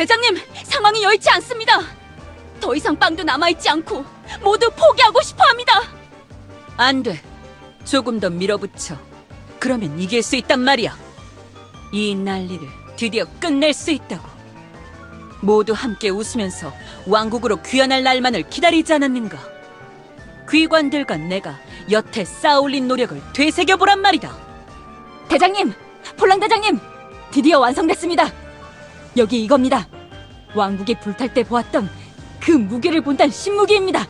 대장님, 상황이 여의치 않습니다. 더 이상 빵도 남아있지 않고 모두 포기하고 싶어합니다. 안 돼. 조금 더 밀어붙여. 그러면 이길 수 있단 말이야. 이 난리를 드디어 끝낼 수 있다고. 모두 함께 웃으면서 왕국으로 귀환할 날만을 기다리지 않았는가. 귀관들과 내가 여태 쌓아올린 노력을 되새겨보란 말이다. 대장님, 폴랑 대장님, 드디어 완성됐습니다. 여기 이겁니다. 왕국이 불탈 때 보았던 그 무게를 본단 신무기입니다.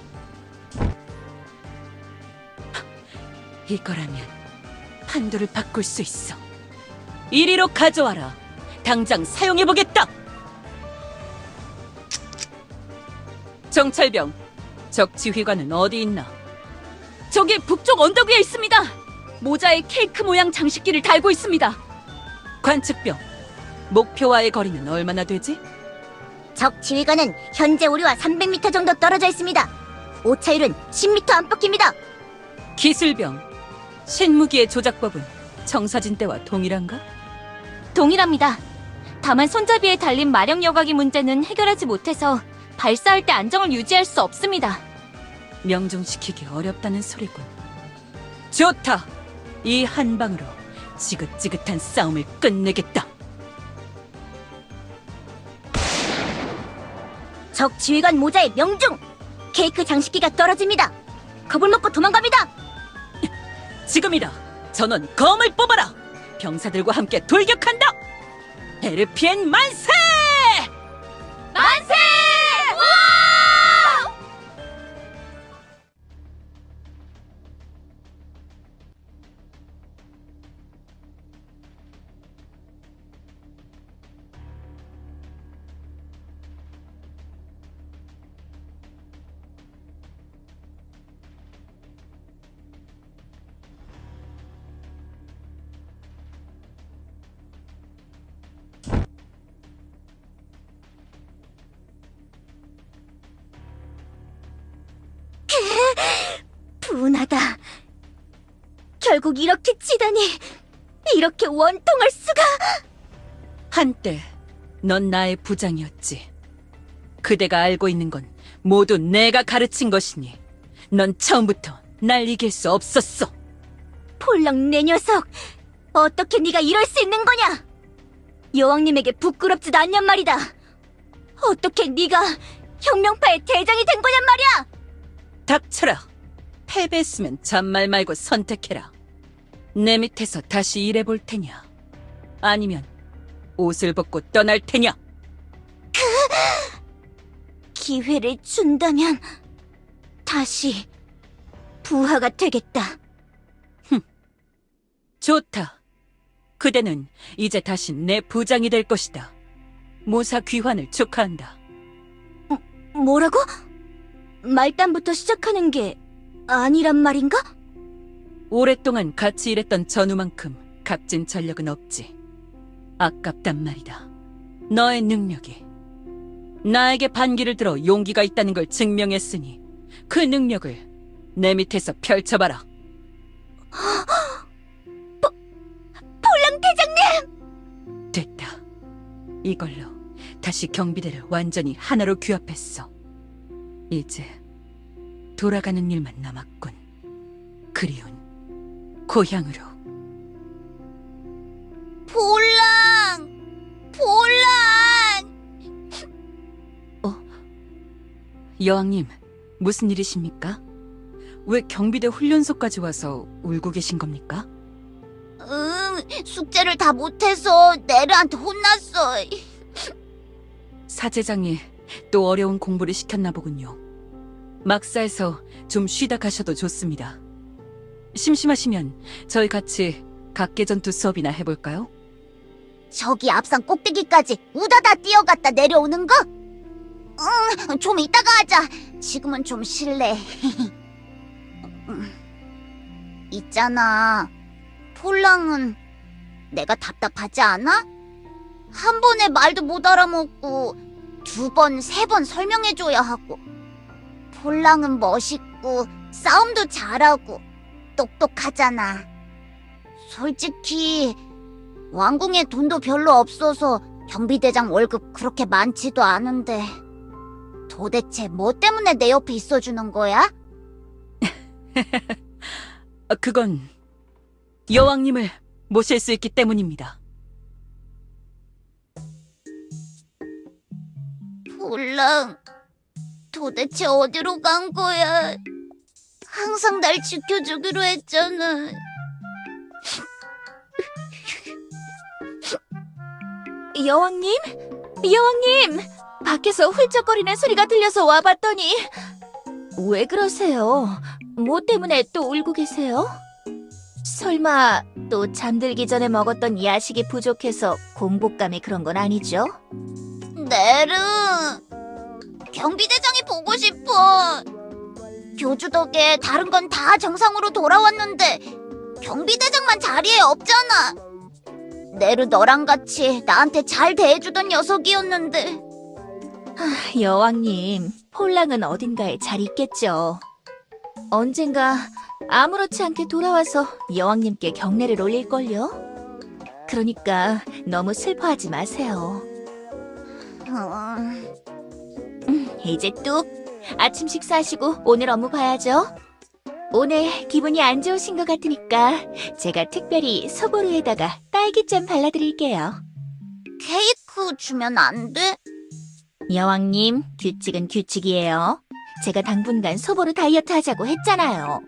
이거라면 판도를 바꿀 수 있어. 이리로 가져와라. 당장 사용해보겠다. 정찰병, 적 지휘관은 어디 있나? 저기 북쪽 언덕 위에 있습니다. 모자에 케이크 모양 장식기를 달고 있습니다. 관측병, 목표와의 거리는 얼마나 되지? 적 지휘관은 현재 우리와 300m 정도 떨어져 있습니다. 오차율은 10m 안팎입니다. 기술병, 신무기의 조작법은 청사진 때와 동일한가? 동일합니다. 다만 손잡이에 달린 마력 여과기 문제는 해결하지 못해서 발사할 때 안정을 유지할 수 없습니다. 명중시키기 어렵다는 소리군. 좋다. 이 한 방으로 지긋지긋한 싸움을 끝내겠다. 적 지휘관 모자에 명중! 케이크 장식기가 떨어집니다. 겁을 먹고 도망갑니다. 지금이다. 전원 검을 뽑아라. 병사들과 함께 돌격한다. 에르피엔 만세! 만세! 분하다. 결국 이렇게 치다니. 이렇게 원통할 수가. 한때 넌 나의 부장이었지. 그대가 알고 있는 건 모두 내가 가르친 것이니 넌 처음부터 날 이길 수 없었어. 폴랑 내 녀석. 어떻게 네가 이럴 수 있는 거냐? 여왕님에게 부끄럽지도 않냔 말이다. 어떻게 네가 혁명파의 대장이 된 거냔 말이야. 닥쳐라. 패배했으면 잔말 말고 선택해라. 내 밑에서 다시 일해볼 테냐? 아니면 옷을 벗고 떠날 테냐? 기회를 준다면 다시 부하가 되겠다. 좋다. 그대는 이제 다시 내 부장이 될 것이다. 모사 귀환을 축하한다. 뭐라고? 말단부터 시작하는 게 아니란 말인가? 오랫동안 같이 일했던 전우만큼 값진 전력은 없지. 아깝단 말이다. 너의 능력이. 나에게 반기를 들어 용기가 있다는 걸 증명했으니 그 능력을 내 밑에서 펼쳐봐라. 폴랑 대장님! 됐다. 이걸로 다시 경비대를 완전히 하나로 규합했어. 이제 돌아가는 일만 남았군. 그리운 고향으로. 여왕님, 무슨 일이십니까? 왜 경비대 훈련소까지 와서 울고 계신 겁니까? 숙제를 다 못해서 네르한테 혼났어. 사제장이 또 어려운 공부를 시켰나 보군요. 막사에서 좀 쉬다 가셔도 좋습니다. 심심하시면 저희 같이 각계전투 수업이나 해볼까요? 저기 앞산 꼭대기까지 우다다 뛰어갔다 내려오는 거? 좀 이따가 하자. 지금은 좀 쉴래. 있잖아. 폴랑은 내가 답답하지 않아? 한 번에 말도 못 알아먹고 2번, 3번 설명해줘야 하고. 폴랑은 멋있고 싸움도 잘하고 똑똑하잖아. 솔직히 왕궁에 돈도 별로 없어서 경비대장 월급 그렇게 많지도 않은데 도대체 뭐 때문에 내 옆에 있어주는 거야? 그건 여왕님을 모실 수 있기 때문입니다. 폴랑, 도대체 어디로 간 거야? 항상 날 지켜주기로 했잖아. 여왕님? 여왕님! 밖에서 훌쩍거리는 소리가 들려서 와봤더니 왜 그러세요? 뭐 때문에 또 울고 계세요? 설마 또 잠들기 전에 먹었던 야식이 부족해서 공복감이 그런 건 아니죠? 네르, 경비대장이 보고 싶어. 교주 덕에 다른 건 다 정상으로 돌아왔는데 경비대장만 자리에 없잖아. 네르 너랑 같이 나한테 잘 대해주던 녀석이었는데. 여왕님, 폴랑은 어딘가에 잘 있겠죠. 언젠가 아무렇지 않게 돌아와서 여왕님께 경례를 올릴걸요? 그러니까 너무 슬퍼하지 마세요. 이제 뚝! 아침 식사하시고 오늘 업무 봐야죠. 오늘 기분이 안 좋으신 것 같으니까 제가 특별히 소보루에다가 딸기잼 발라드릴게요. 케이크 주면 안 돼? 여왕님, 규칙은 규칙이에요. 제가 당분간 소보루 다이어트 하자고 했잖아요.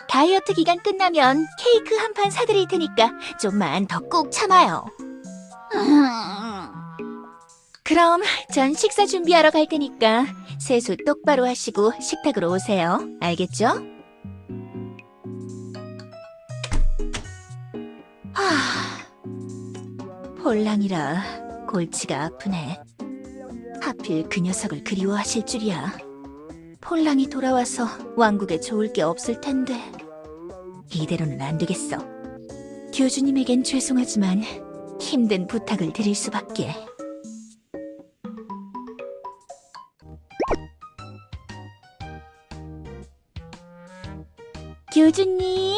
다이어트 기간 끝나면 케이크 한 판 사드릴 테니까 좀만 더 꾹 참아요. 그럼 전 식사 준비하러 갈 테니까 세수 똑바로 하시고 식탁으로 오세요. 알겠죠? 폴랑이라 골치가 아프네. 하필 그 녀석을 그리워하실 줄이야. 폴랑이 돌아와서 왕국에 좋을 게 없을 텐데. 이대로는 안 되겠어. 교주님에겐 죄송하지만 힘든 부탁을 드릴 수밖에. 교주님.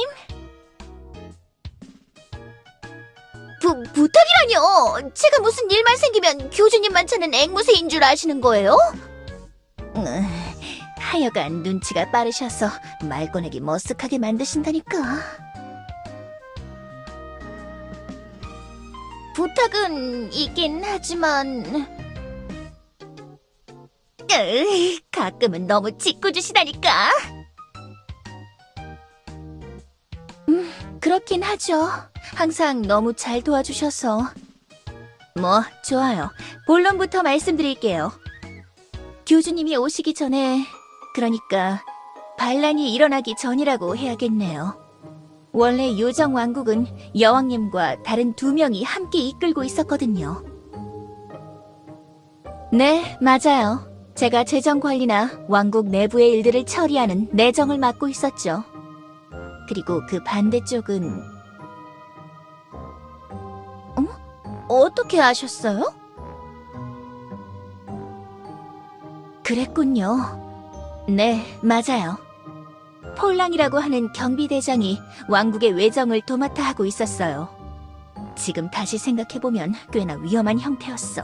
부탁이라뇨! 제가 무슨 일만 생기면 교주님만 찾는 앵무새인 줄 아시는 거예요? 하여간 눈치가 빠르셔서 말 꺼내기 머쓱하게 만드신다니까. 부탁은 있긴 하지만 가끔은 너무 짓궂으시다니까. 그렇긴 하죠. 항상 너무 잘 도와주셔서. 뭐 좋아요. 본론부터 말씀드릴게요. 교주님이 오시기 전에, 그러니까 반란이 일어나기 전이라고 해야겠네요. 원래 요정 왕국은 여왕님과 다른 2명이 함께 이끌고 있었거든요. 네, 맞아요. 제가 재정 관리나 왕국 내부의 일들을 처리하는 내정을 맡고 있었죠. 그리고 그 반대쪽은... 어떻게 아셨어요? 그랬군요. 네, 맞아요. 폴랑이라고 하는 경비대장이 왕국의 외정을 도맡아 하고 있었어요. 지금 다시 생각해보면 꽤나 위험한 형태였어.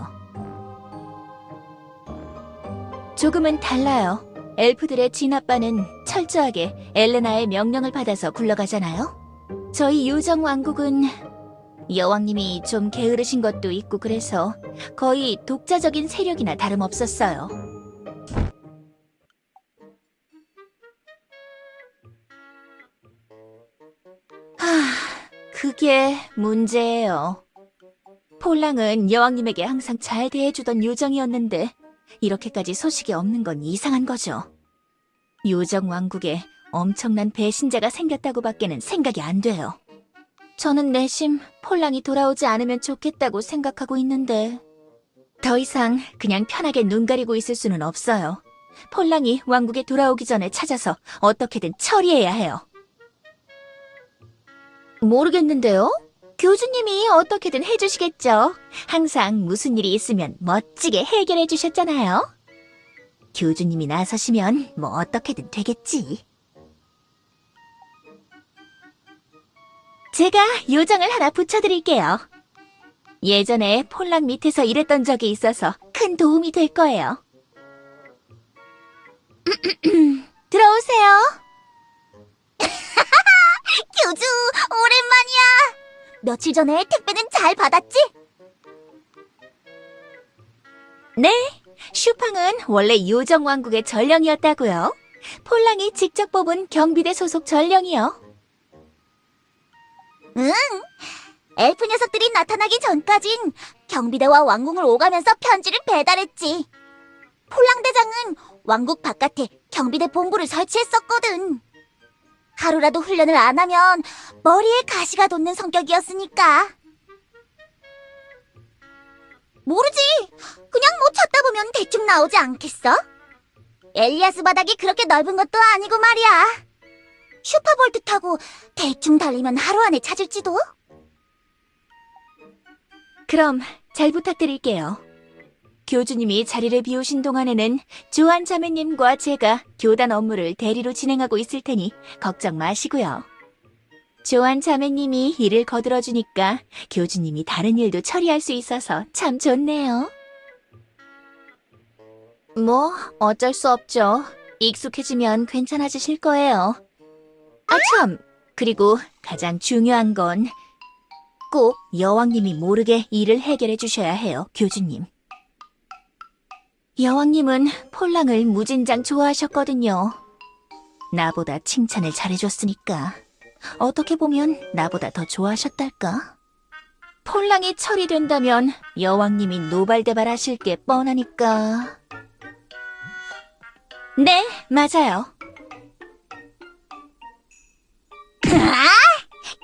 조금은 달라요. 엘프들의 진아빠는 철저하게 엘레나의 명령을 받아서 굴러가잖아요. 저희 요정 왕국은 여왕님이 좀 게으르신 것도 있고 그래서 거의 독자적인 세력이나 다름없었어요. 그게 문제예요. 폴랑은 여왕님에게 항상 잘 대해주던 요정이었는데 이렇게까지 소식이 없는 건 이상한 거죠. 요정 왕국에 엄청난 배신자가 생겼다고 밖에는 생각이 안 돼요. 저는 내심 폴랑이 돌아오지 않으면 좋겠다고 생각하고 있는데 더 이상 그냥 편하게 눈 가리고 있을 수는 없어요. 폴랑이 왕국에 돌아오기 전에 찾아서 어떻게든 처리해야 해요. 모르겠는데요? 교주님이 어떻게든 해주시겠죠. 항상 무슨 일이 있으면 멋지게 해결해 주셨잖아요. 교주님이 나서시면 뭐 어떻게든 되겠지. 제가 요정을 하나 붙여드릴게요. 예전에 폴랑 밑에서 일했던 적이 있어서 큰 도움이 될 거예요. 들어오세요. 교주, 오랜만이야. 며칠 전에 택배는 잘 받았지? 네, 슈팡은 원래 요정왕국의 전령이었다고요. 폴랑이 직접 뽑은 경비대 소속 전령이요. 응. 엘프 녀석들이 나타나기 전까진 경비대와 왕궁을 오가면서 편지를 배달했지. 폴랑 대장은 왕국 바깥에 경비대 본부를 설치했었거든. 하루라도 훈련을 안 하면 머리에 가시가 돋는 성격이었으니까. 모르지. 그냥 뭐 찾다 보면 대충 나오지 않겠어? 엘리아스 바닥이 그렇게 넓은 것도 아니고 말이야. 슈퍼볼트 타고 대충 달리면 하루 안에 찾을지도? 그럼 잘 부탁드릴게요. 교주님이 자리를 비우신 동안에는 조한 자매님과 제가 교단 업무를 대리로 진행하고 있을 테니 걱정 마시고요. 조한 자매님이 일을 거들어주니까 교주님이 다른 일도 처리할 수 있어서 참 좋네요. 뭐 어쩔 수 없죠. 익숙해지면 괜찮아지실 거예요. 아 참, 그리고 가장 중요한 건 꼭 여왕님이 모르게 일을 해결해 주셔야 해요, 교주님. 여왕님은 폴랑을 무진장 좋아하셨거든요. 나보다 칭찬을 잘해줬으니까 어떻게 보면 나보다 더 좋아하셨달까? 폴랑이 처리된다면 여왕님이 노발대발하실 게 뻔하니까. 네, 맞아요.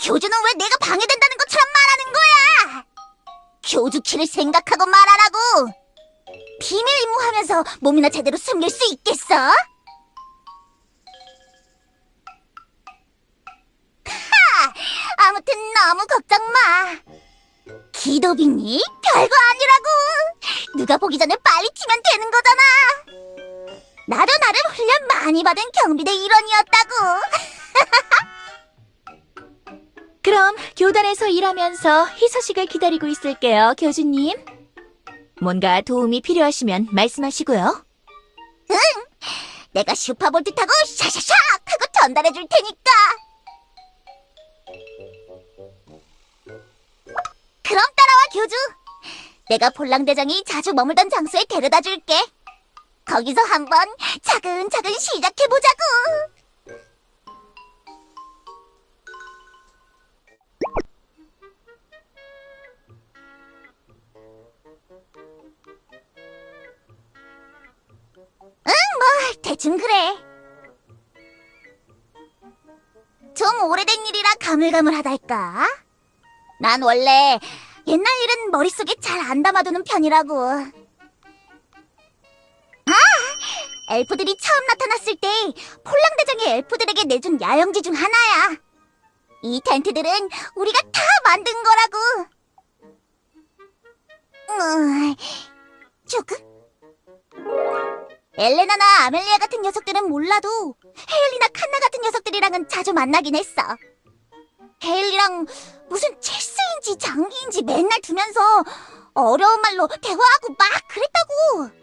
교주는 왜 내가 방해된다는 것처럼 말하는 거야? 교주 키를 생각하고 말하라고. 비밀 임무하면서 몸이나 제대로 숨길 수 있겠어? 아무튼 너무 걱정 마. 기도비니? 별거 아니라고. 누가 보기 전에 빨리 튀면 되는 거잖아. 나도 나름 훈련 많이 받은 경비대 일원이었다고. 그럼 교단에서 일하면서 희소식을 기다리고 있을게요, 교주님. 뭔가 도움이 필요하시면 말씀하시고요. 내가 슈퍼볼트 타고 샤샤샥 하고 전달해 줄 테니까. 그럼 따라와, 교주. 내가 폴랑 대장이 자주 머물던 장소에 데려다 줄게. 거기서 한번 차근차근 시작해보자고. 대충 그래. 좀 오래된 일이라 가물가물하달까? 난 원래 옛날 일은 머릿속에 잘 안 담아두는 편이라고. 엘프들이 처음 나타났을 때 폴랑 대장이 엘프들에게 내준 야영지 중 하나야. 이 텐트들은 우리가 다 만든 거라고. 조금? 엘레나나 아멜리아 같은 녀석들은 몰라도 헤일리나 칸나 같은 녀석들이랑은 자주 만나긴 했어. 헤일리랑 무슨 체스인지 장기인지 맨날 두면서 어려운 말로 대화하고 막 그랬다고.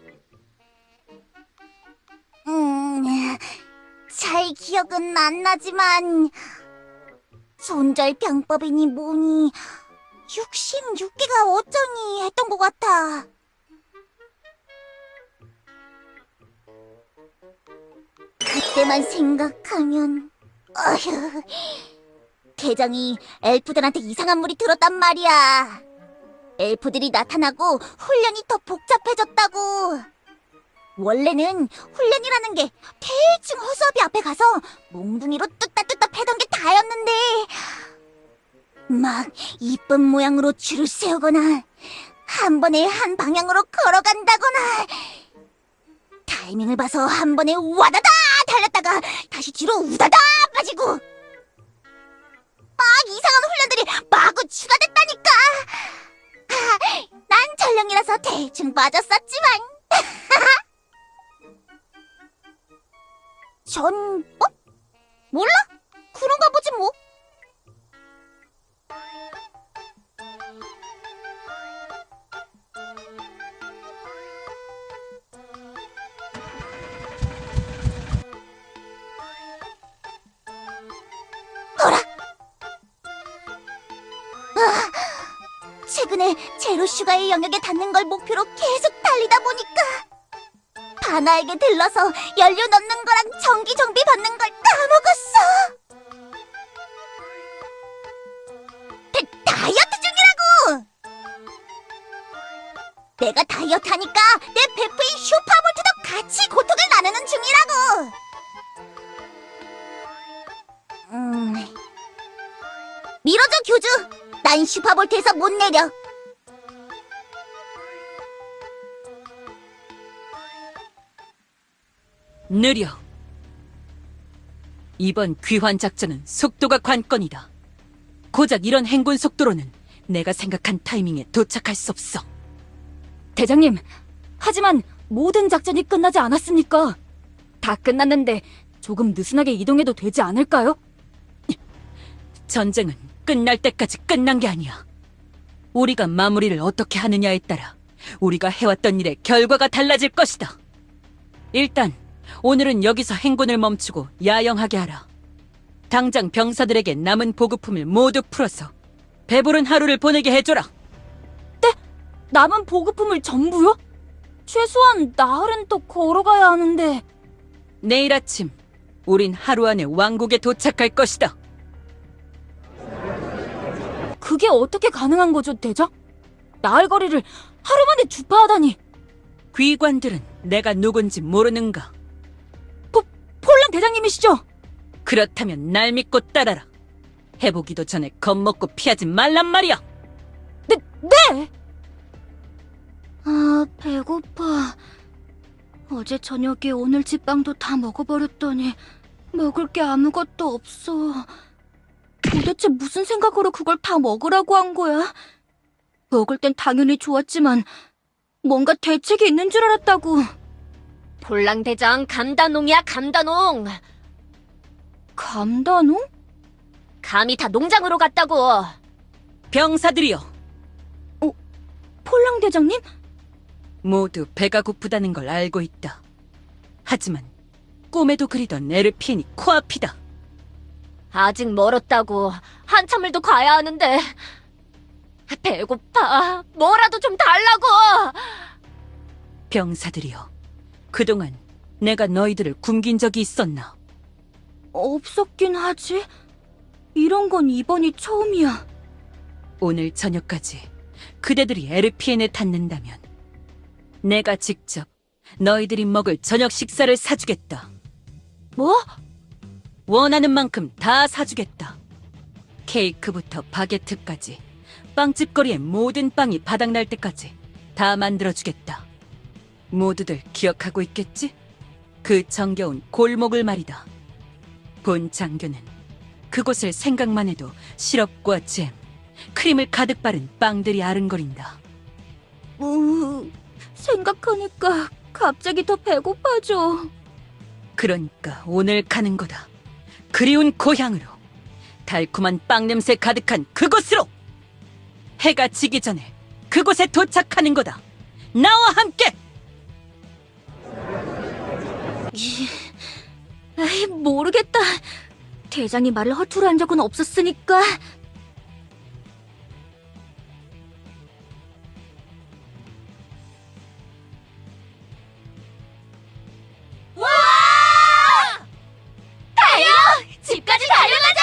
잘 기억은 안 나지만 손절병법이니 뭐니 66개가 어쩌니 했던 것 같아. 그때만 생각하면 어휴, 대장이 엘프들한테 이상한 물이 들었단 말이야. 엘프들이 나타나고 훈련이 더 복잡해졌다고. 원래는 훈련이라는 게 대충 허수아비 앞에 가서 몽둥이로 뚝딱뚝딱 패던 게 다였는데 막 이쁜 모양으로 줄을 세우거나 한 번에 한 방향으로 걸어간다거나 타이밍을 봐서 한 번에 와다다 달렸다가 다시 뒤로 우다다 빠지고 막 이상한 훈련들이 마구 추가됐다니까. 난 전령이라서 대충 빠졌었지만 전법? 몰라? 그런가 보지 뭐. 최근에 제로슈가의 영역에 닿는 걸 목표로 계속 달리다 보니까 바나에게 들러서 연료 넣는 거랑 전기 정비 받는 걸 까먹었어. 다이어트 중이라고! 내가 다이어트 하니까 내 베프인 슈퍼볼트도 같이 고통을 나누는 중이라고! 밀어줘, 교주! 난 슈퍼볼트에서 못 내려! 느려. 이번 귀환 작전은 속도가 관건이다. 고작 이런 행군 속도로는 내가 생각한 타이밍에 도착할 수 없어. 대장님, 하지만 모든 작전이 끝나지 않았습니까? 다 끝났는데 조금 느슨하게 이동해도 되지 않을까요? 전쟁은 끝날 때까지 끝난 게 아니야. 우리가 마무리를 어떻게 하느냐에 따라 우리가 해왔던 일의 결과가 달라질 것이다. 일단 오늘은 여기서 행군을 멈추고 야영하게 하라. 당장 병사들에게 남은 보급품을 모두 풀어서 배부른 하루를 보내게 해줘라. 남은 보급품을 전부요? 최소한 나흘은 더 걸어가야 하는데. 내일 아침 우린 하루 안에 왕국에 도착할 것이다. 그게 어떻게 가능한 거죠, 대장? 나흘 거리를 하루 만에 주파하다니. 귀관들은 내가 누군지 모르는가? 폴랑 대장님이시죠? 그렇다면 날 믿고 따라라. 해보기도 전에 겁먹고 피하지 말란 말이야. 네! 아, 배고파. 어제 저녁에 오늘 집빵도 다 먹어버렸더니 먹을 게 아무것도 없어. 도대체 무슨 생각으로 그걸 다 먹으라고 한 거야? 먹을 땐 당연히 좋았지만 뭔가 대책이 있는 줄 알았다고. 폴랑 대장 감다농이야, 감다농. 감다농? 감이 다 농장으로 갔다고. 병사들이여, 폴랑 대장님? 모두 배가 고프다는 걸 알고 있다. 하지만 꿈에도 그리던 에르피엔이 코앞이다. 아직 멀었다고. 한참을 더 가야 하는데. 배고파. 뭐라도 좀 달라고. 병사들이여, 그동안 내가 너희들을 굶긴 적이 있었나? 없었긴 하지. 이런 건 이번이 처음이야. 오늘 저녁까지 그대들이 에르피엔에 닿는다면 내가 직접 너희들이 먹을 저녁 식사를 사주겠다. 뭐? 원하는 만큼 다 사주겠다. 케이크부터 바게트까지 빵집 거리의 모든 빵이 바닥날 때까지 다 만들어주겠다. 모두들 기억하고 있겠지? 그 정겨운 골목을 말이다. 본 장교는 그곳을 생각만 해도 시럽과 잼, 크림을 가득 바른 빵들이 아른거린다. 생각하니까 갑자기 더 배고파져. 그러니까 오늘 가는 거다. 그리운 고향으로, 달콤한 빵 냄새 가득한 그곳으로! 해가 지기 전에 그곳에 도착하는 거다. 나와 함께! 에이, 모르겠다. 대장이 말을 허투루 한 적은 없었으니까. 집까지 달려가자!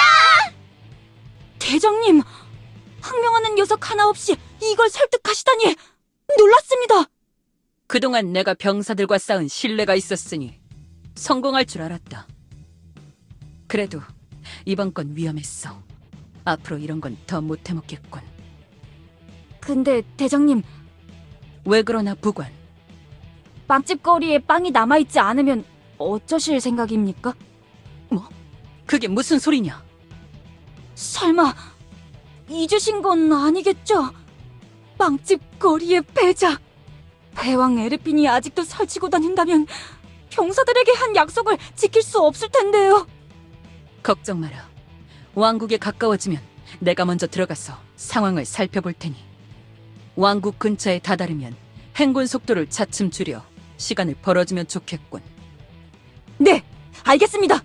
대장님, 항명하는 녀석 하나 없이 이걸 설득하시다니 놀랐습니다. 그동안 내가 병사들과 쌓은 신뢰가 있었으니 성공할 줄 알았다. 그래도 이번 건 위험했어. 앞으로 이런 건 더 못해먹겠군. 근데 대장님, 왜 그러나 부관? 빵집 거리에 빵이 남아있지 않으면 어쩌실 생각입니까? 그게 무슨 소리냐? 설마 잊으신 건 아니겠죠? 빵집 거리의 패자, 패왕 에르핀이 아직도 설치고 다닌다면 병사들에게 한 약속을 지킬 수 없을 텐데요. 걱정 마라. 왕국에 가까워지면 내가 먼저 들어가서 상황을 살펴볼 테니 왕국 근처에 다다르면 행군 속도를 차츰 줄여 시간을 벌어주면 좋겠군. 네, 알겠습니다.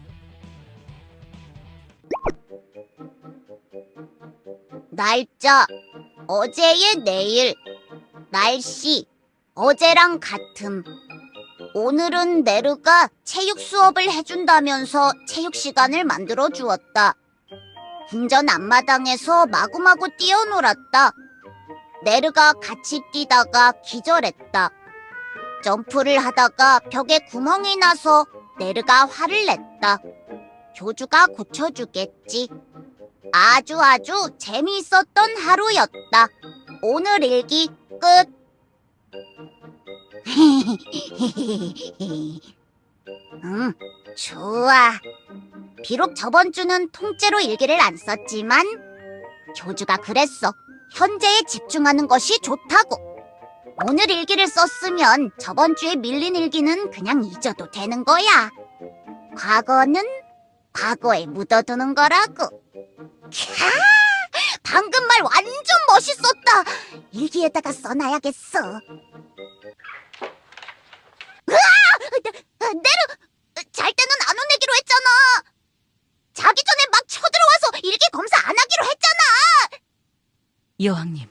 날짜 어제의 내일, 날씨, 어제랑 같음. 오늘은 네르가 체육 수업을 해준다면서 체육 시간을 만들어 주었다. 궁전 앞마당에서 마구마구 뛰어놀았다. 네르가 같이 뛰다가 기절했다. 점프를 하다가 벽에 구멍이 나서 네르가 화를 냈다. 교주가 고쳐주겠지. 아주 재미있었던 하루였다. 오늘 일기 끝. 좋아. 비록 저번 주는 통째로 일기를 안 썼지만 교주가 그랬어. 현재에 집중하는 것이 좋다고. 오늘 일기를 썼으면 저번 주에 밀린 일기는 그냥 잊어도 되는 거야. 과거는 과거에 묻어두는 거라고. 캬! 방금 말 완전 멋있었다. 일기에다가 써놔야겠어. 네르! 잘 때는 안 혼내기로 했잖아. 자기 전에 막 쳐들어와서 일기 검사 안 하기로 했잖아. 여왕님,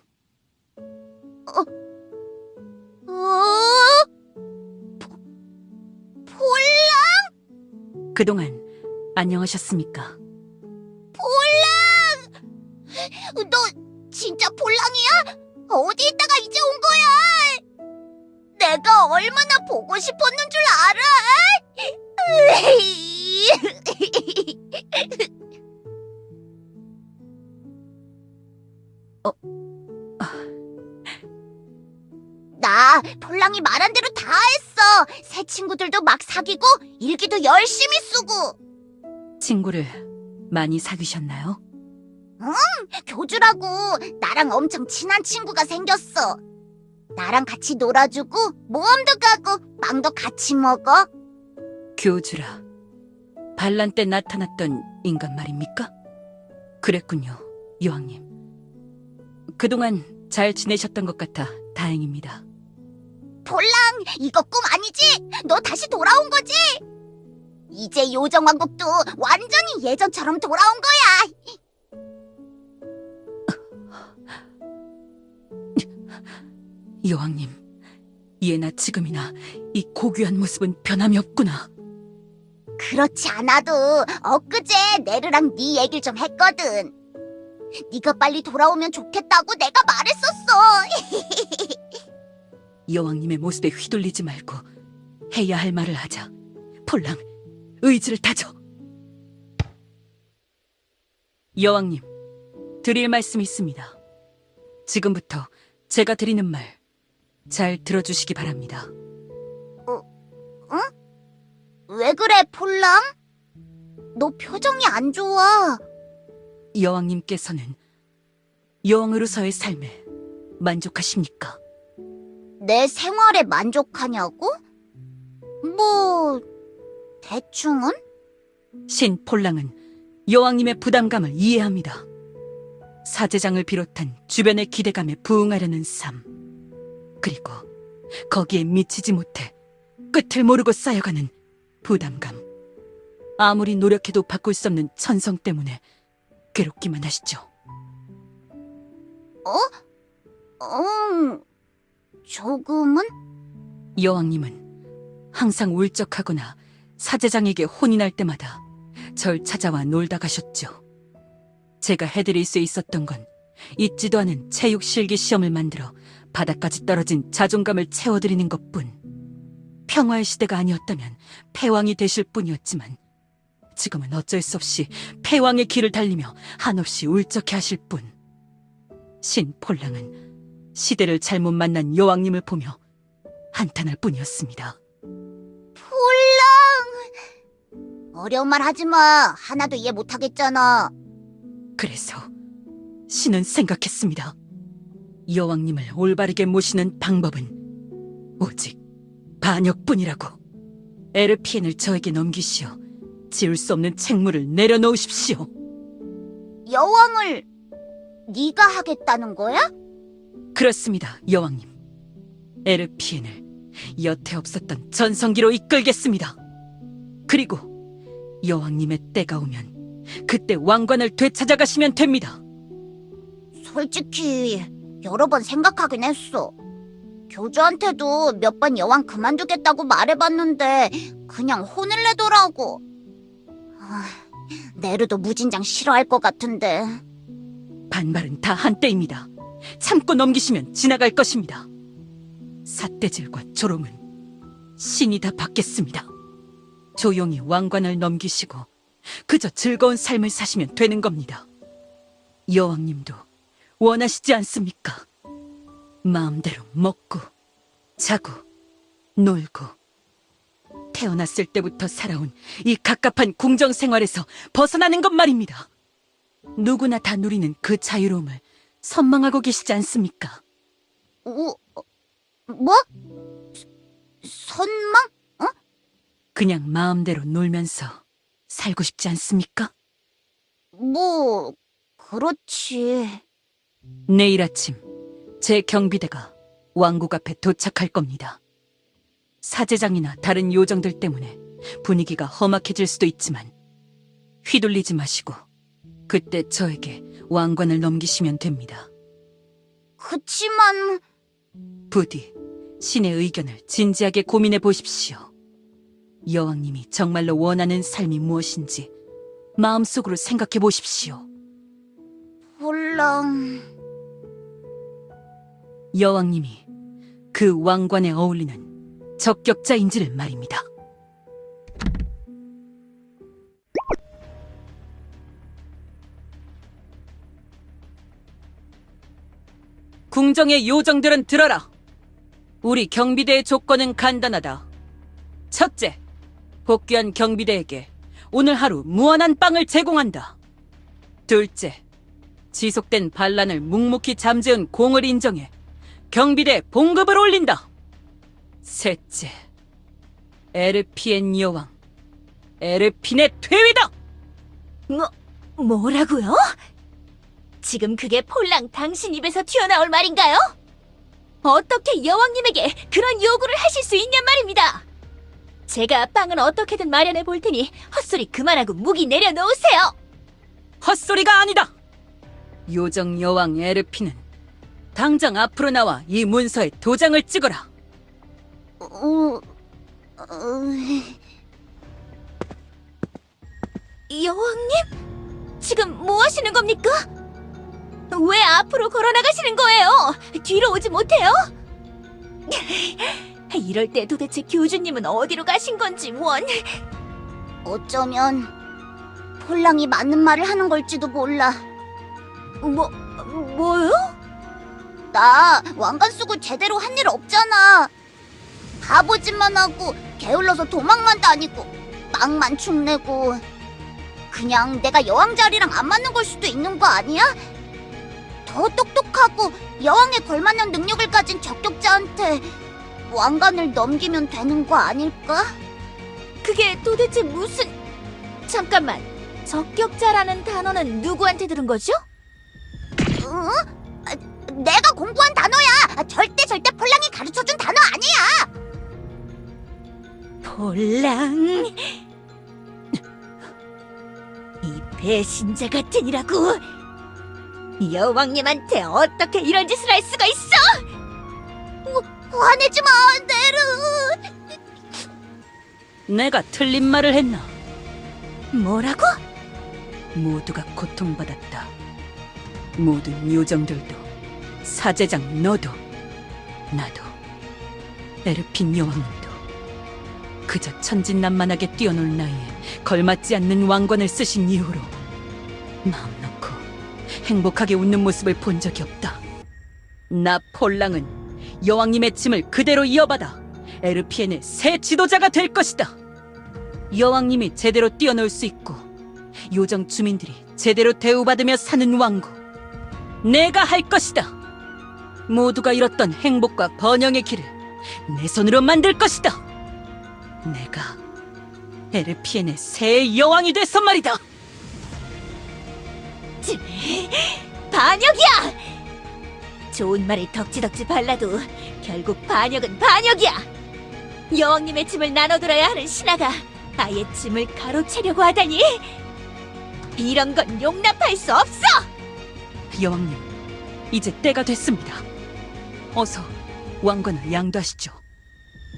폴랑? 그동안 안녕하셨습니까? 너 진짜 폴랑이야? 어디 있다가 이제 온 거야? 내가 얼마나 보고 싶었는 줄 알아? 나 폴랑이 말한 대로 다 했어. 새 친구들도 막 사귀고 일기도 열심히 쓰고. 친구를 많이 사귀셨나요? 교주라고 나랑 엄청 친한 친구가 생겼어. 나랑 같이 놀아주고 모험도 가고 빵도 같이 먹어. 교주라, 반란 때 나타났던 인간 말입니까? 그랬군요, 여왕님. 그동안 잘 지내셨던 것 같아 다행입니다. 폴랑, 이거 꿈 아니지? 너 다시 돌아온 거지? 이제 요정왕국도 완전히 예전처럼 돌아온 거야. 여왕님, 예나 지금이나 이 고귀한 모습은 변함이 없구나. 그렇지 않아도 엊그제 네르랑 네 얘기를 좀 했거든. 네가 빨리 돌아오면 좋겠다고 내가 말했었어. 여왕님의 모습에 휘둘리지 말고 해야 할 말을 하자. 폴랑, 의지를 다져. 여왕님, 드릴 말씀이 있습니다. 지금부터 제가 드리는 말 잘 들어주시기 바랍니다. 왜 그래, 폴랑? 너 표정이 안 좋아. 여왕님께서는 여왕으로서의 삶에 만족하십니까? 내 생활에 만족하냐고? 뭐, 대충은? 신 폴랑은 여왕님의 부담감을 이해합니다. 사제장을 비롯한 주변의 기대감에 부응하려는 삶. 그리고 거기에 미치지 못해 끝을 모르고 쌓여가는 부담감. 아무리 노력해도 바꿀 수 없는 천성 때문에 괴롭기만 하시죠. 조금은? 여왕님은 항상 울적하거나 사제장에게 혼이 날 때마다 절 찾아와 놀다 가셨죠. 제가 해드릴 수 있었던 건 있지도 않은 체육 실기 시험을 만들어 바닥까지 떨어진 자존감을 채워드리는 것뿐. 평화의 시대가 아니었다면 패왕이 되실 뿐이었지만 지금은 어쩔 수 없이 패왕의 길을 달리며 한없이 울적해 하실 뿐. 신 폴랑은 시대를 잘못 만난 여왕님을 보며 한탄할 뿐이었습니다. 폴랑! 어려운 말 하지 마. 하나도 이해 못하겠잖아. 그래서 신은 생각했습니다. 여왕님을 올바르게 모시는 방법은 오직 반역뿐이라고. 에르피엔을 저에게 넘기시어 지울 수 없는 책무를 내려놓으십시오. 여왕을 네가 하겠다는 거야? 그렇습니다, 여왕님. 에르피엔을 여태 없었던 전성기로 이끌겠습니다. 그리고 여왕님의 때가 오면 그때 왕관을 되찾아가시면 됩니다. 솔직히 여러 번 생각하긴 했어. 교주한테도 몇 번 여왕 그만두겠다고 말해봤는데 그냥 혼을 내더라고. 네르도 무진장 싫어할 것 같은데. 반발은 다 한때입니다. 참고 넘기시면 지나갈 것입니다. 삿대질과 조롱은 신이 다 받겠습니다. 조용히 왕관을 넘기시고 그저 즐거운 삶을 사시면 되는 겁니다. 여왕님도 원하시지 않습니까? 마음대로 먹고 자고 놀고 태어났을 때부터 살아온 이 갑갑한 궁정 생활에서 벗어나는 것 말입니다. 누구나 다 누리는 그 자유로움을 선망하고 계시지 않습니까? 뭐? 선망? 그냥 마음대로 놀면서 살고 싶지 않습니까? 뭐, 그렇지. 내일 아침 제 경비대가 왕국 앞에 도착할 겁니다. 사제장이나 다른 요정들 때문에 분위기가 험악해질 수도 있지만 휘둘리지 마시고 그때 저에게 왕관을 넘기시면 됩니다. 그치만... 부디 신의 의견을 진지하게 고민해 보십시오. 여왕님이 정말로 원하는 삶이 무엇인지 마음속으로 생각해 보십시오. 폴랑... 여왕님이 그 왕관에 어울리는 적격자인지를 말입니다. 궁정의 요정들은 들어라. 우리 경비대의 조건은 간단하다. 첫째, 복귀한 경비대에게 오늘 하루 무한한 빵을 제공한다. 둘째, 지속된 반란을 묵묵히 잠재운 공을 인정해 경비대 봉급을 올린다. 셋째, 에르피엔 여왕, 에르핀의 퇴위다! 뭐라고요? 지금 그게 폴랑 당신 입에서 튀어나올 말인가요? 어떻게 여왕님에게 그런 요구를 하실 수 있냔 말입니다. 제가 빵은 어떻게든 마련해 볼 테니 헛소리 그만하고 무기 내려놓으세요. 헛소리가 아니다! 요정 여왕 에르핀은 당장 앞으로 나와 이 문서에 도장을 찍어라. 여왕님? 지금 뭐 하시는 겁니까? 왜 앞으로 걸어나가시는 거예요? 뒤로 오지 못해요? 이럴 때 도대체 교주님은 어디로 가신 건지 원. 어쩌면 폴랑이 맞는 말을 하는 걸지도 몰라. 뭐요? 나 왕관 쓰고 제대로 한 일 없잖아. 바보짓만 하고 게을러서 도망만 다니고 빵만 축내고. 그냥 내가 여왕 자리랑 안 맞는 걸 수도 있는 거 아니야? 더 똑똑하고 여왕에 걸맞는 능력을 가진 적격자한테 왕관을 넘기면 되는 거 아닐까? 그게 도대체 무슨... 잠깐만, 적격자라는 단어는 누구한테 들은 거죠? 내가 공부한 단어야. 절대 폴랑이 가르쳐준 단어 아니야. 폴랑... 이 배신자 같으니라고! 여왕님한테 어떻게 이런 짓을 할 수가 있어! 화내지 마, 네르. 내가 틀린 말을 했나? 뭐라고? 모두가 고통받았다. 모든 요정들도, 사제장 너도, 나도, 에르핀 여왕님도 그저 천진난만하게 뛰어놀 나이에 걸맞지 않는 왕관을 쓰신 이후로 마음 놓고 행복하게 웃는 모습을 본 적이 없다. 나 폴랑은 여왕님의 짐을 그대로 이어받아 에르피엔의 새 지도자가 될 것이다. 여왕님이 제대로 뛰어놀 수 있고 요정 주민들이 제대로 대우받으며 사는 왕국, 내가 할 것이다. 모두가 잃었던 행복과 번영의 길을 내 손으로 만들 것이다. 내가 에르피엔의 새 여왕이 돼서 말이다. 반역이야! 좋은 말을 덕지덕지 발라도 결국 반역은 반역이야! 여왕님의 짐을 나눠들어야 하는 신하가 아예 짐을 가로채려고 하다니! 이런 건 용납할 수 없어! 여왕님, 이제 때가 됐습니다. 어서 왕관을 양도하시죠.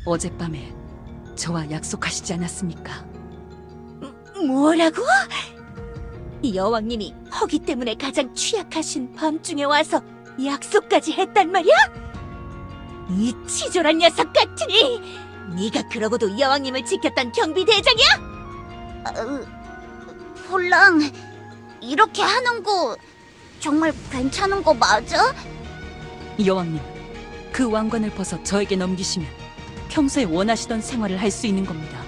어젯밤에 저와 약속하시지 않았습니까? 뭐라고? 여왕님이 허기 때문에 가장 취약하신 밤중에 와서 약속까지 했단 말이야? 이 치졸한 녀석 같으니! 네가 그러고도 여왕님을 지켰던 경비대장이야? 폴랑, 이렇게 하는 거 정말 괜찮은 거 맞아? 여왕님, 그 왕관을 벗어 저에게 넘기시면 평소에 원하시던 생활을 할 수 있는 겁니다.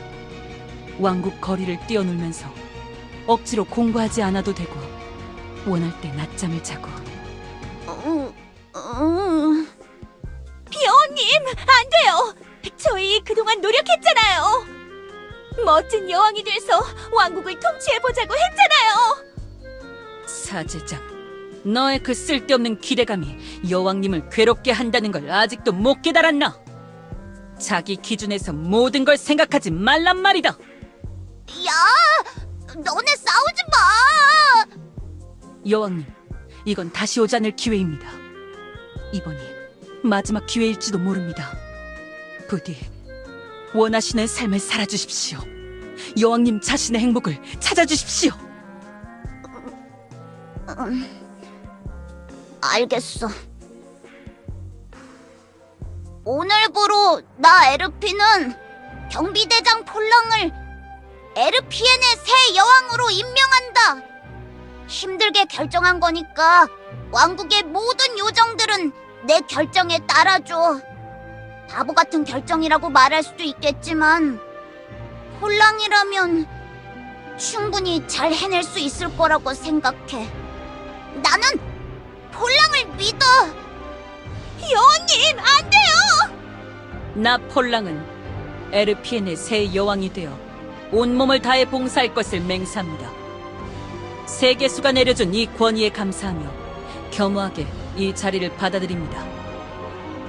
왕국 거리를 뛰어놀면서 억지로 공부하지 않아도 되고 원할 때 낮잠을 자고. 여왕님, 안 돼요! 저희 그동안 노력했잖아요! 멋진 여왕이 돼서 왕국을 통치해보자고 했잖아요! 사제장, 너의 그 쓸데없는 기대감이 여왕님을 괴롭게 한다는 걸 아직도 못 깨달았나? 자기 기준에서 모든 걸 생각하지 말란 말이다! 야! 너네 싸우지 마! 여왕님, 이건 다시 오지 않을 기회입니다. 이번이 마지막 기회일지도 모릅니다. 부디 원하시는 삶을 살아주십시오. 여왕님 자신의 행복을 찾아주십시오. 알겠어. 오늘부로 나 에르피는 경비대장 폴랑을 에르피엔의 새 여왕으로 임명한다. 힘들게 결정한 거니까 왕국의 모든 요정들은 내 결정에 따라줘. 바보 같은 결정이라고 말할 수도 있겠지만 폴랑이라면 충분히 잘 해낼 수 있을 거라고 생각해. 나는 폴랑을 믿어. 여왕님, 안 돼요! 나 폴랑은 에르피엔의 새 여왕이 되어 온몸을 다해 봉사할 것을 맹세합니다. 세계수가 내려준 이 권위에 감사하며 겸허하게 이 자리를 받아들입니다.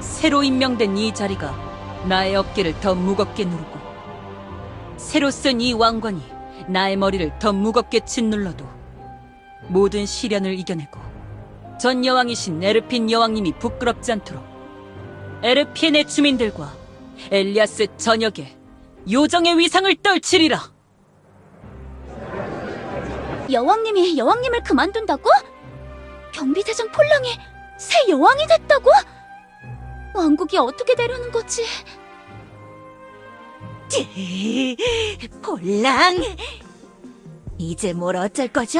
새로 임명된 이 자리가 나의 어깨를 더 무겁게 누르고 새로 쓴 이 왕관이 나의 머리를 더 무겁게 짓눌러도 모든 시련을 이겨내고 전 여왕이신 에르핀 여왕님이 부끄럽지 않도록 에르피엔의 주민들과 엘리아스 전역에 요정의 위상을 떨치리라. 여왕님이 여왕님을 그만둔다고? 경비대장 폴랑이 새 여왕이 됐다고? 왕국이 어떻게 되려는 거지? 폴랑! 이제 뭘 어쩔 거죠?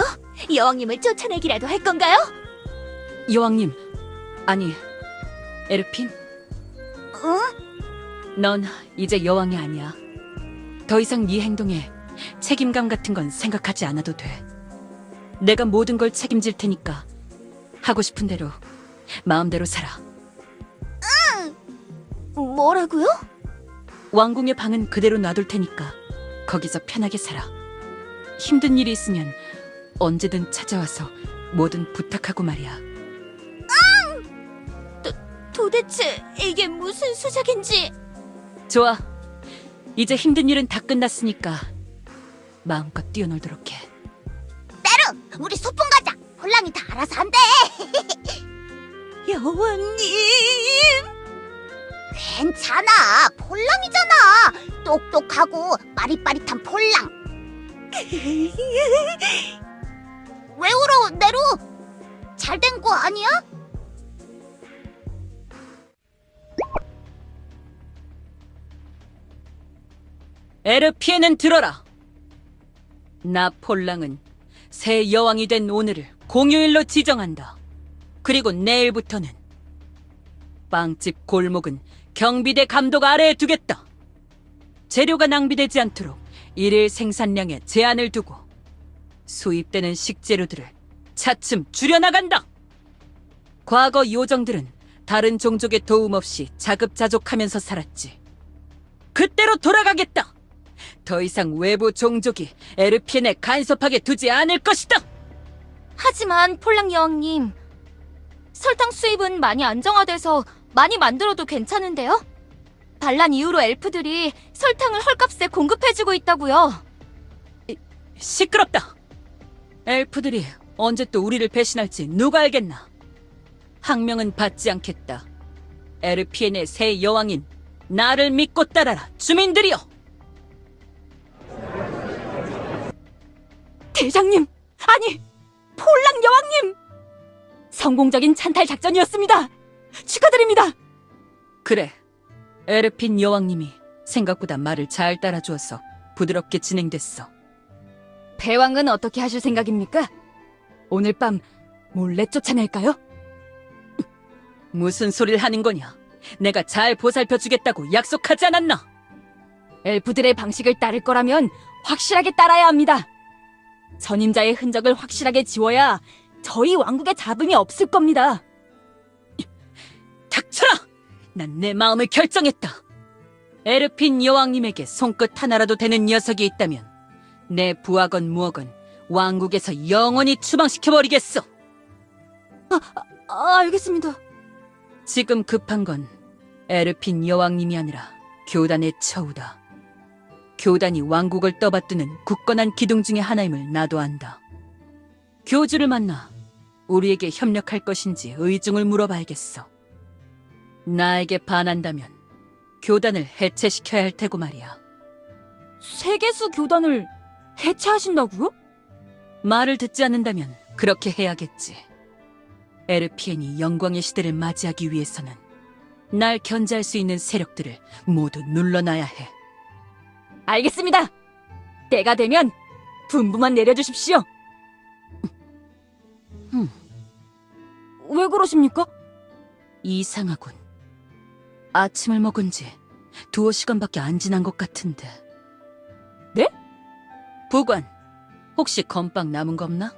여왕님을 쫓아내기라도 할 건가요? 여왕님, 아니, 에르핀? 응? 넌 이제 여왕이 아니야. 더 이상 네 행동에 책임감 같은 건 생각하지 않아도 돼. 내가 모든 걸 책임질 테니까 하고 싶은 대로 마음대로 살아. 뭐라고요? 왕궁의 방은 그대로 놔둘 테니까 거기서 편하게 살아. 힘든 일이 있으면 언제든 찾아와서 뭐든 부탁하고 말이야. 도대체 이게 무슨 수작인지... 좋아. 이제 힘든 일은 다 끝났으니까 마음껏 뛰어놀도록 해. 때로 우리 소풍 가자. 폴랑이 다 알아서 한대. 여왕님... 괜찮아. 폴랑이잖아. 똑똑하고 빠릿빠릿한 폴랑. 왜 울어, 네로? 잘 된 거 아니야? 에르피에는 들어라. 나 폴랑은 새 여왕이 된 오늘을 공휴일로 지정한다. 그리고 내일부터는 빵집 골목은 경비대 감독 아래에 두겠다. 재료가 낭비되지 않도록 일일 생산량에 제한을 두고 수입되는 식재료들을 차츰 줄여나간다. 과거 요정들은 다른 종족의 도움 없이 자급자족하면서 살았지. 그때로 돌아가겠다. 더 이상 외부 종족이 에르피엔에 간섭하게 두지 않을 것이다. 하지만 폴랑 여왕님, 설탕 수입은 많이 안정화돼서 많이 만들어도 괜찮은데요? 반란 이후로 엘프들이 설탕을 헐값에 공급해주고 있다고요. 시끄럽다. 엘프들이 언제 또 우리를 배신할지 누가 알겠나. 항명은 받지 않겠다. 에르피엔의 새 여왕인 나를 믿고 따라라, 주민들이여! 대장님! 아니, 폴랑 여왕님! 성공적인 찬탈 작전이었습니다! 축하드립니다! 그래, 에르핀 여왕님이 생각보다 말을 잘 따라주어서 부드럽게 진행됐어. 배왕은 어떻게 하실 생각입니까? 오늘 밤 몰래 쫓아낼까요? 무슨 소리를 하는 거냐? 내가 잘 보살펴주겠다고 약속하지 않았나? 엘프들의 방식을 따를 거라면 확실하게 따라야 합니다. 선임자의 흔적을 확실하게 지워야 저희 왕국에 잡음이 없을 겁니다. 닥쳐라! 난 내 마음을 결정했다. 에르핀 여왕님에게 손끝 하나라도 되는 녀석이 있다면 내 부하건 무어건 왕국에서 영원히 추방시켜버리겠어. 알겠습니다. 지금 급한 건 에르핀 여왕님이 아니라 교단의 처우다. 교단이 왕국을 떠받드는 굳건한 기둥 중의 하나임을 나도 안다. 교주를 만나 우리에게 협력할 것인지 의중을 물어봐야겠어. 나에게 반한다면 교단을 해체시켜야 할 테고 말이야. 세계수 교단을 해체하신다고요? 말을 듣지 않는다면 그렇게 해야겠지. 에르피엔이 영광의 시대를 맞이하기 위해서는 날 견제할 수 있는 세력들을 모두 눌러놔야 해. 알겠습니다. 때가 되면 분부만 내려주십시오. 왜 그러십니까? 이상하군. 아침을 먹은 지 2시간밖에 안 지난 것 같은데. 네? 부관, 혹시 건빵 남은 거 없나?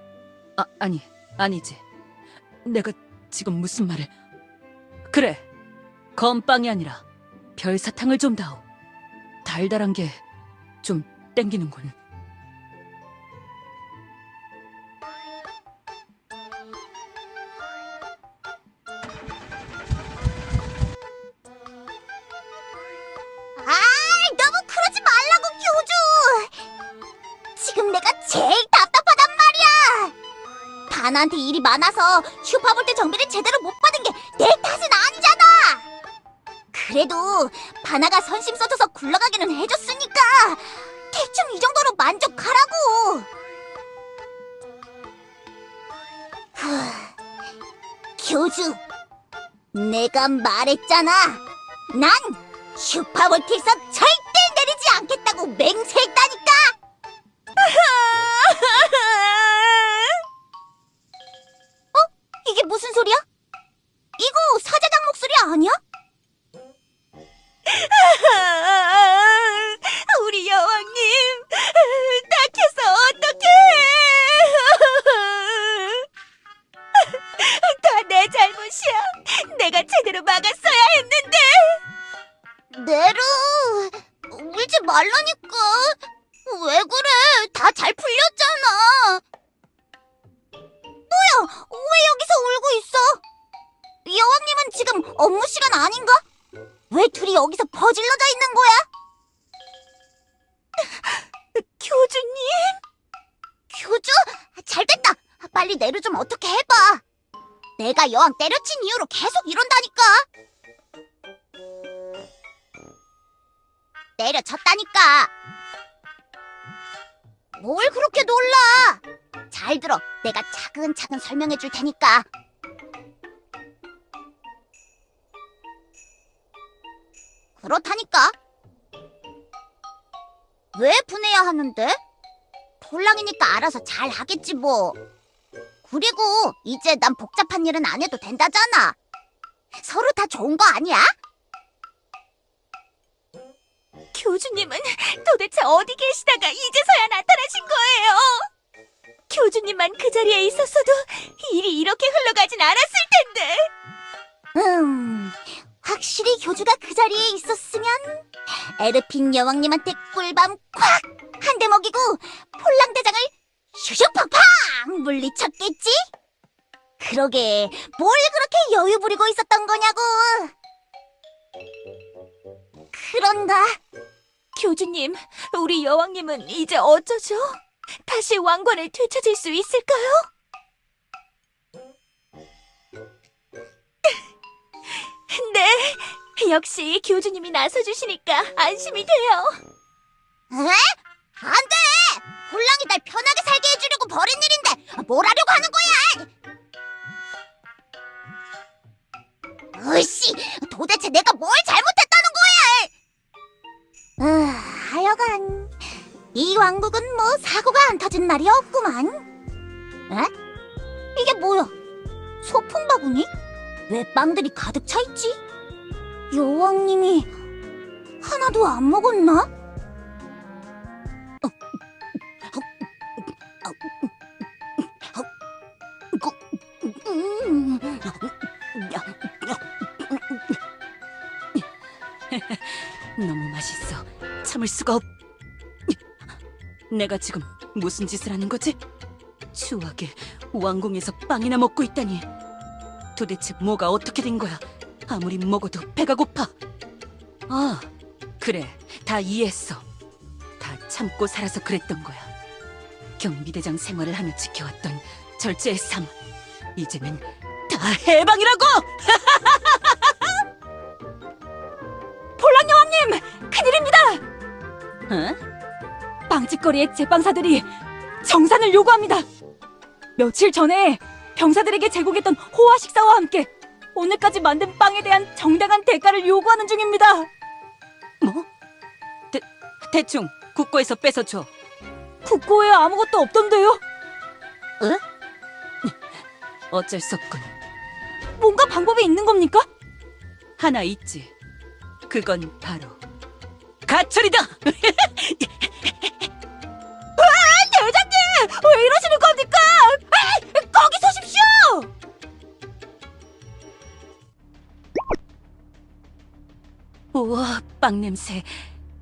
아니지. 내가 지금 무슨 말을... 그래, 건빵이 아니라 별사탕을 좀 다오. 달달한 게 좀 땡기는군. 너무 그러지 말라고, 교주! 지금 내가 제일 답답하단 말이야! 바나한테 일이 많아서 슈퍼볼트 정비를 제대로 못 받은 게 내 탓은 아니잖아! 그래도 바나가 선심 써줘서 굴러가기는 해줬으니까 대충 이 정도로 만족하라고! 교주, 내가 말했잖아! 난 슈퍼볼트에서 절대 내리지 않겠다고 맹세했다니까! 이게 무슨 소리야? 이거 사자장 목소리 아니야? 우리 여왕님, 낙해서 어떡해! 다 내 잘못이야. 내가 제대로 막았어야 했는데. 네루, 울지 말라니까. 왜 그래? 다 잘 풀렸잖아. 뭐야? 왜 여기서 울고 있어? 여왕님은 지금 업무 시간 아닌가? 왜 둘이 여기서 퍼질러져 있는 거야? 교주님? 교주? 잘됐다. 빨리 내루 좀 어떻게 해봐. 내가 여왕 때려친 이후로 계속 이런다니까. 때려쳤다니까. 뭘 그렇게 놀라? 잘 들어. 내가 차근차근 설명해 줄 테니까. 그렇다니까. 왜 분해야 하는데? 폴랑이니까 알아서 잘 하겠지 뭐. 그리고 이제 난 복잡한 일은 안 해도 된다잖아. 서로 다 좋은 거 아니야? 교주님은 도대체 어디 계시다가 이제서야 나타나신 거예요? 교주님만 그 자리에 있었어도 일이 이렇게 흘러가진 않았을 텐데. 확실히 교주가 그 자리에 있었으면 에르핀 여왕님한테 꿀밤 콱! 한 대 먹이고 폴랑 대장을 슈슈팡팡 물리쳤겠지? 그러게 뭘 그렇게 여유 부리고 있었던 거냐고. 그런가? 교주님, 우리 여왕님은 이제 어쩌죠? 다시 왕관을 되찾을 수 있을까요? 네, 역시 교주님이 나서주시니까 안심이 돼요. 에? 안 돼! 홀랑이 날 편하게 살게 해주려고 벌인 일인데 뭘 하려고 하는 거야? 으이씨, 도대체 내가 뭘 잘못했다는 거야? 하여간 이 왕국은 뭐 사고가 안 터진 날이 없구만. 에? 이게 뭐야? 소풍 바구니? 왜 빵들이 가득 차 있지? 여왕님이 하나도 안 먹었나? 너무 맛있어. 참을 수가 없. 내가 지금 무슨 짓을 하는 거지? 추하게 왕궁에서 빵이나 먹고 있다니. 도대체 뭐가 어떻게 된 거야? 아무리 먹어도 배가 고파. 아, 그래. 다 이해했어. 다 참고 살아서 그랬던 거야. 경비대장 생활을 하며 지켜왔던 절제의 삶. 이제는 다 해방이라고! 폴랑 여왕님! 큰일입니다! 어? 빵집거리의 제빵사들이 정산을 요구합니다. 며칠 전에 병사들에게 제공했던 호화 식사와 함께 오늘까지 만든 빵에 대한 정당한 대가를 요구하는 중입니다. 뭐? 대충 국고에서 뺏어줘. 국고에 아무것도 없던데요? 어쩔 수 없군. 뭔가 방법이 있는 겁니까? 하나 있지. 그건 바로 가철이다. 대장님! 왜 이러시는 겁니까? 거기 서십시오! 우와, 빵 냄새.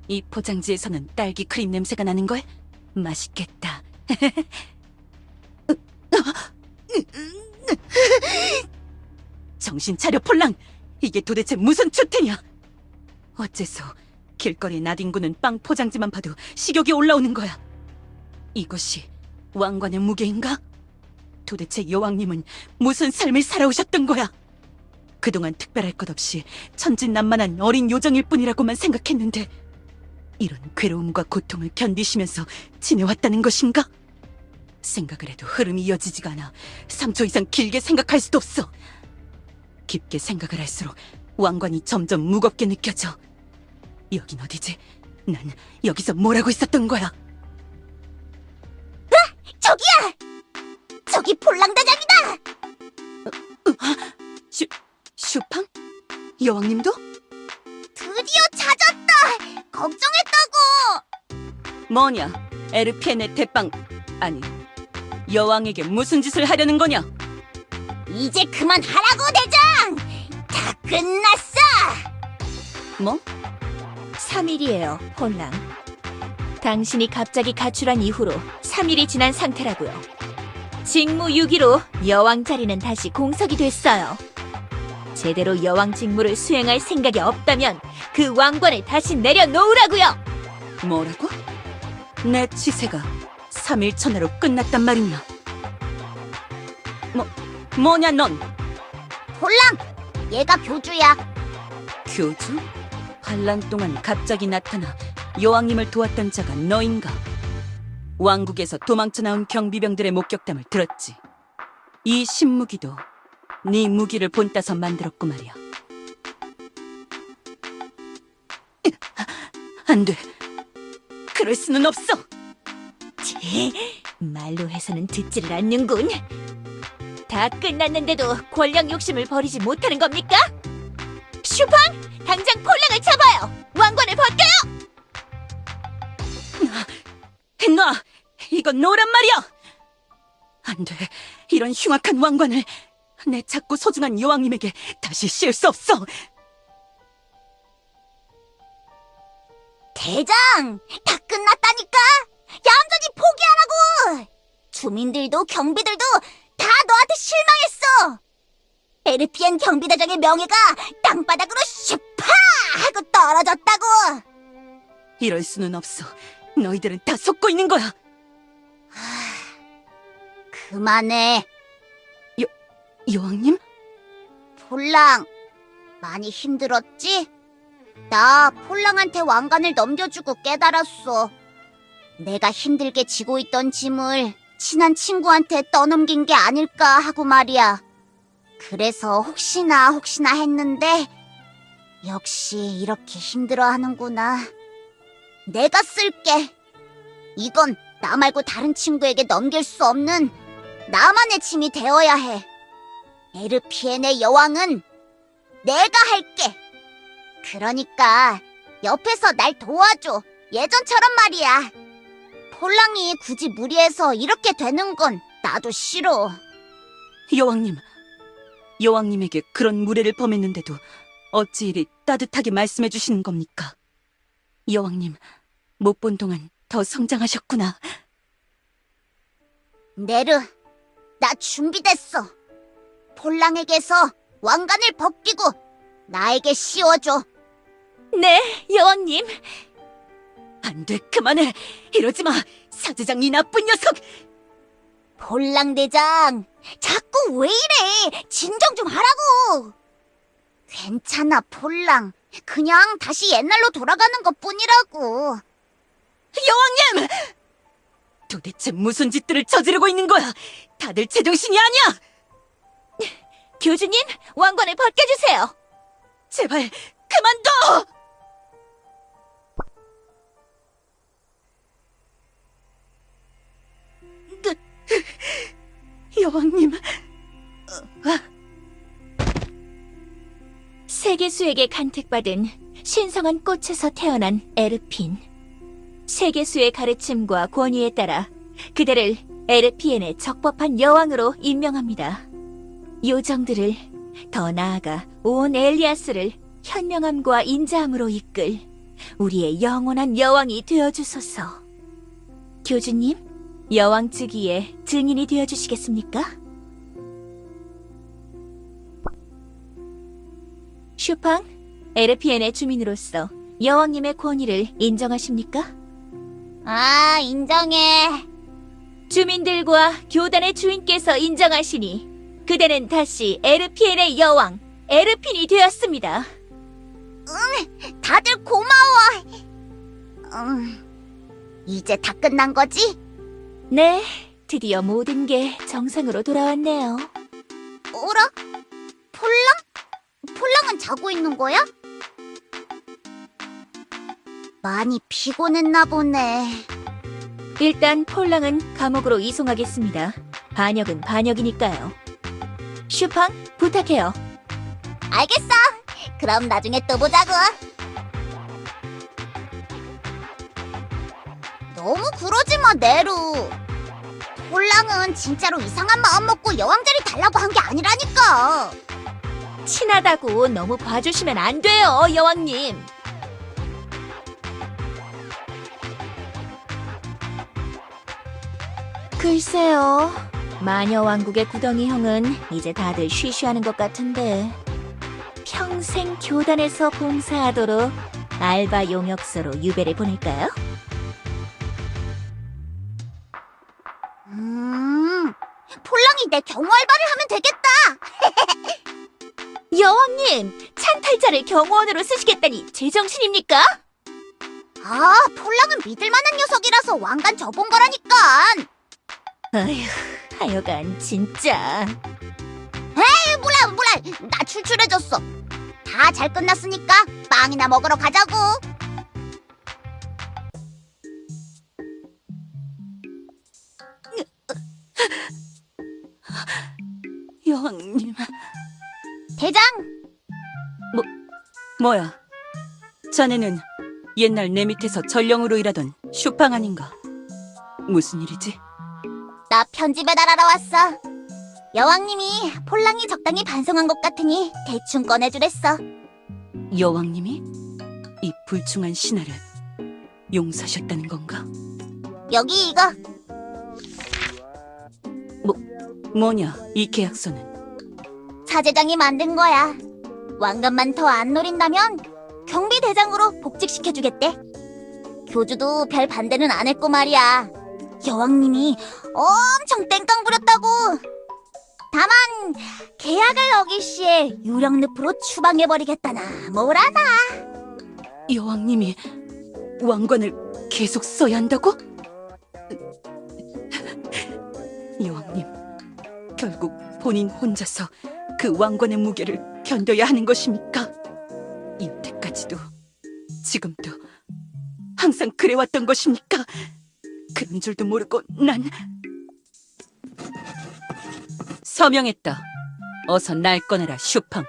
이 포장지에서는 딸기 크림 냄새가 나는 걸? 맛있겠다. 정신 차려, 폴랑. 이게 도대체 무슨 추태냐? 어째서 길거리 나뒹구는 빵 포장지만 봐도 식욕이 올라오는 거야? 이것이 왕관의 무게인가? 도대체 여왕님은 무슨 삶을 살아오셨던 거야? 그동안 특별할 것 없이 천진난만한 어린 요정일 뿐이라고만 생각했는데 이런 괴로움과 고통을 견디시면서 지내왔다는 것인가? 생각을 해도 흐름이 이어지지가 않아. 3초 이상 길게 생각할 수도 없어. 깊게 생각을 할수록 왕관이 점점 무겁게 느껴져. 여긴 어디지? 난 여기서 뭘 하고 있었던 거야? 저기야! 저기 폴랑대장이다! 슈팡? 여왕님도? 드디어 찾았다! 걱정했다고! 뭐냐? 에르피엔의 대빵 아니 여왕에게 무슨 짓을 하려는 거냐? 이제 그만하라고, 대장! 다 끝났어! 뭐? 3일이에요, 폴랑. 당신이 갑자기 가출한 이후로 3일이 지난 상태라고요. 직무유기로 여왕 자리는 다시 공석이 됐어요. 제대로 여왕 직무를 수행할 생각이 없다면 그 왕관을 다시 내려놓으라고요. 뭐라고? 내 치세가 3일 전으로 끝났단 말이냐? 뭐냐 넌? 폴랑! 얘가 교주야. 교주? 반란 동안 갑자기 나타나 여왕님을 도왔던 자가 너인가? 왕국에서 도망쳐 나온 경비병들의 목격담을 들었지. 이 신무기도 네 무기를 본따서 만들었고 말이야. 안 돼. 그럴 수는 없어. 말로 해서는 듣지를 않는군. 다 끝났는데도 권력 욕심을 버리지 못하는 겁니까? 슈팡! 당장 폴랑을 잡아요! 왕관을 벗겨요! 놔! 이건 노란 말이야! 안 돼. 이런 흉악한 왕관을 내 작고 소중한 여왕님에게 다시 씌울 수 없어. 대장! 다 끝났다니까! 얌전히 포기하라고! 주민들도 경비들도 다 너한테 실망했어! 에르피엔 경비대장의 명예가 땅바닥으로 슈파! 하고 떨어졌다고! 이럴 수는 없어. 너희들은 다 속고 있는 거야. 그만해. 여왕님? 폴랑, 많이 힘들었지? 나 폴랑한테 왕관을 넘겨주고 깨달았어. 내가 힘들게 지고 있던 짐을 친한 친구한테 떠넘긴 게 아닐까 하고 말이야. 그래서 혹시나 했는데 역시 이렇게 힘들어하는구나. 내가 쓸게. 이건 나 말고 다른 친구에게 넘길 수 없는 나만의 짐이 되어야 해. 에르피엔의 여왕은 내가 할게. 그러니까 옆에서 날 도와줘. 예전처럼 말이야. 폴랑이 굳이 무리해서 이렇게 되는 건 나도 싫어. 여왕님, 여왕님에게 그런 무례를 범했는데도 어찌 이리 따뜻하게 말씀해 주시는 겁니까? 여왕님, 못 본 동안 더 성장하셨구나. 네르, 나 준비됐어. 폴랑에게서 왕관을 벗기고 나에게 씌워줘. 네, 여왕님. 안 돼, 그만해. 이러지 마. 사제장 이 나쁜 녀석. 폴랑 대장, 자꾸 왜 이래? 진정 좀 하라고. 괜찮아, 폴랑. 그냥 다시 옛날로 돌아가는 것뿐이라고. 여왕님! 도대체 무슨 짓들을 저지르고 있는 거야? 다들 제정신이 아니야! 교주님, 왕관을 벗겨주세요. 제발 그만둬! 여왕님, 세계수에게 간택받은 신성한 꽃에서 태어난 에르핀. 세계수의 가르침과 권위에 따라 그대를 에르피엔의 적법한 여왕으로 임명합니다. 요정들을, 더 나아가 온 엘리아스를 현명함과 인자함으로 이끌 우리의 영원한 여왕이 되어주소서. 교주님, 여왕 즉위의 증인이 되어주시겠습니까? 슈팡, 에르피엔의 주민으로서 여왕님의 권위를 인정하십니까? 아, 인정해. 주민들과 교단의 주인께서 인정하시니 그대는 다시 에르피엔의 여왕, 에르핀이 되었습니다. 다들 고마워. 이제 다 끝난 거지? 네, 드디어 모든 게 정상으로 돌아왔네요. 어라? 폴랑은 자고 있는 거야? 많이 피곤했나 보네. 일단 폴랑은 감옥으로 이송하겠습니다. 반역은 반역이니까요. 슈팡, 부탁해요. 알겠어. 그럼 나중에 또 보자고. 너무 그러지 마, 네루. 폴랑은 진짜로 이상한 마음 먹고 여왕 자리 달라고 한 게 아니라니까. 친하다고 너무 봐주시면 안 돼요, 여왕님. 글쎄요, 마녀왕국의 구덩이 형은 이제 다들 쉬쉬하는 것 같은데 평생 교단에서 봉사하도록 알바 용역소로 유배를 보낼까요? 폴랑이 내 경호 알바를 하면 되겠다. 여왕님, 찬탈자를 경호원으로 쓰시겠다니 제정신입니까? 아, 폴랑은 믿을 만한 녀석이라서 왕관 접은 거라니까. 아휴, 하여간 진짜. 몰라. 나 출출해졌어. 다 잘 끝났으니까 빵이나 먹으러 가자고. 여왕님. 대장, 뭐야? 자네는 옛날 내 밑에서 전령으로 일하던 슈팡 아닌가? 무슨 일이지? 나 편지 배달하러 왔어. 여왕님이 폴랑이 적당히 반성한 것 같으니 대충 꺼내주랬어. 여왕님이 이 불충한 신하를 용서하셨다는 건가? 여기 이거. 뭐냐, 이 계약서는? 사제장이 만든 거야. 왕관만 더 안 노린다면 경비대장으로 복직시켜주겠대. 교주도 별 반대는 안 했고 말이야. 여왕님이 엄청 땡깡 부렸다고. 다만 계약을 어길 시에 유령 늪으로 추방해버리겠다나 뭐라나. 여왕님이 왕관을 계속 써야 한다고? 여왕님, 결국 본인 혼자서 그 왕관의 무게를 견뎌야 하는 것입니까? 이때까지도, 지금도 항상 그래왔던 것입니까? 그런 줄도 모르고 난... 서명했다. 어서 날 꺼내라, 슈팡.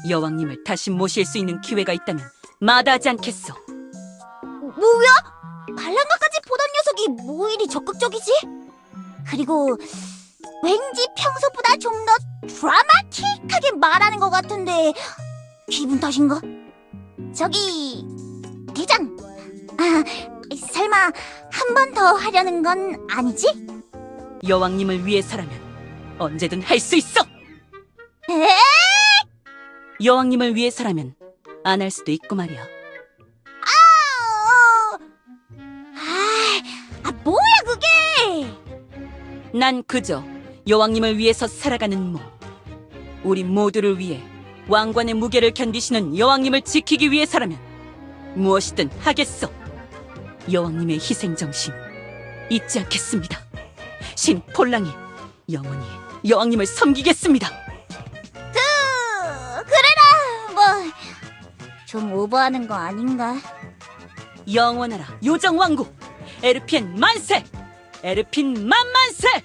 여왕님을 다시 모실 수 있는 기회가 있다면 마다하지 않겠어. 뭐야? 발랑가까지 보던 녀석이 뭐 이리 적극적이지? 그리고 왠지 평소보다 좀 더 드라마틱하게 말하는 것 같은데 기분 탓인가? 저기 대장, 설마 한 번 더 하려는 건 아니지? 여왕님을 위해서라면 언제든 할 수 있어! 에? 여왕님을 위해서라면 안 할 수도 있고 말이야. 뭐야 그게? 난 그저 여왕님을 위해서 살아가는 몸. 우리 모두를 위해 왕관의 무게를 견디시는 여왕님을 지키기 위해서라면 무엇이든 하겠어. 여왕님의 희생정신 잊지 않겠습니다. 신 폴랑이 영원히 여왕님을 섬기겠습니다. 그래라. 뭐 좀 오버하는 거 아닌가? 영원하라 요정왕국. 에르핀 만세! 에르핀 만만세!